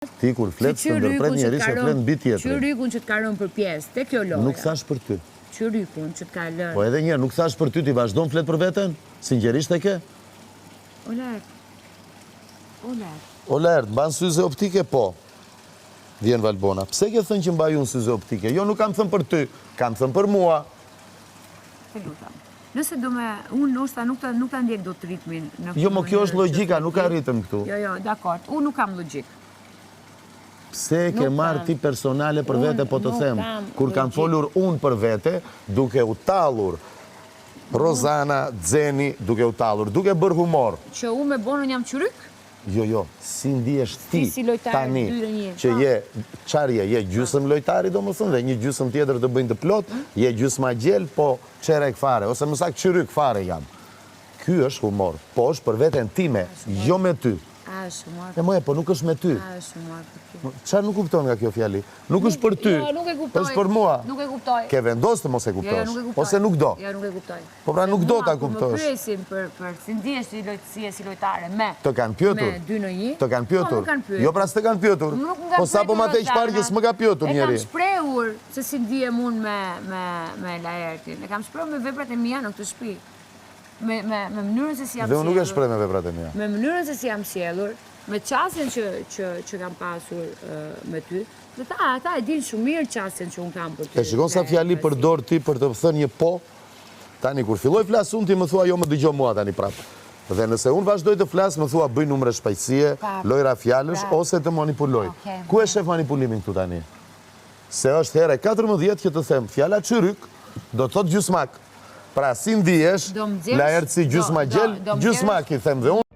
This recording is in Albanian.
Ti kur flet të ndërpret njeri që flet mbi tjetrin. Që rykun që të ka rënë për pjesë, te kjo loja. Nuk thash për ty. Që rykun që të ka lërë. Po edhe njerë, nuk thash për ty, ti vazhdon flet për veten? Sinqerisht e ke? Olert, mban syze optike, po. Vjen Valbona. Pse ke thënë që mbaj unë syze optike? Jo, nuk kam thënë për ty, kam thënë për mua. Të lutam. Nëse do me, unë nështë nuk ta ndjek do të ritmin. Jo, mo kjo është logjika, nuk ka ritëm këtu. Jo, dakord, unë nuk kam logjik. Pse ke marrë ti personale për vete, po të them, kur kam folur unë për vete, duke u tallur Rozana, Xeni, duke u tallur, duke bërë humor. Që unë me bonën jam qyryk? Jo, si ndihesh ti tani që je gjysmë lojtari, do më thënë, dhe një gjysmë tjetër të bëjnë të plot, je gjysma gjel, po qerek fare, ose më saktë qyryk fare jam. Ky është humor, po është për veten time, jo me ty. A, është humor. E moje, po nuk është me ty. A, është humor për ty. Çfarë nuk kupton nga kjo fjali? Nuk është për ty. Jo, nuk e kuptoj. Është për mua. Nuk e kuptoj. Ke vendos të mos e kuptosh. Ose nuk do. Jo, nuk e kuptoj. Po pra nuk do ta Më kuptosh. pyesin për si ndihesh si lojtare me. Të kanë pyetur. Me 2-1. Të kanë pyetur. Jo pra s'të kanë pyetur. Po sapo ma te çfarë që s'më ka pyetur njeri. E kam shprehur se si ndihem unë me Laertin. E kam shprehur me veprat e mia në këtë shtëpi. Me mënyrën se si jam sjellur. Dhe unë nuk e shpreh me veprat e mia. Me mënyrën se si jam sjellur, me qasjen që kam pasur me ty, dhe ata e dinë shumë mirë qasjen që unë kam për ty. E shikon sa fjali përdor ti për të thënë një po, tani kur filloj flas unë ti më thua jo më dëgjo mua tani prapë. Dhe nëse unë vazhdoj të flas, më thua bëj numre shpejtësie, lojra fjalësh, ose të manipuloj. Ku e shef manipulimin këtu tani? Se është here 14 që të them, fjala çyryk do të thotë gjysmak. Pra si ndihesh, Laert si gjysma gjel, gjysmak i them dhe unë.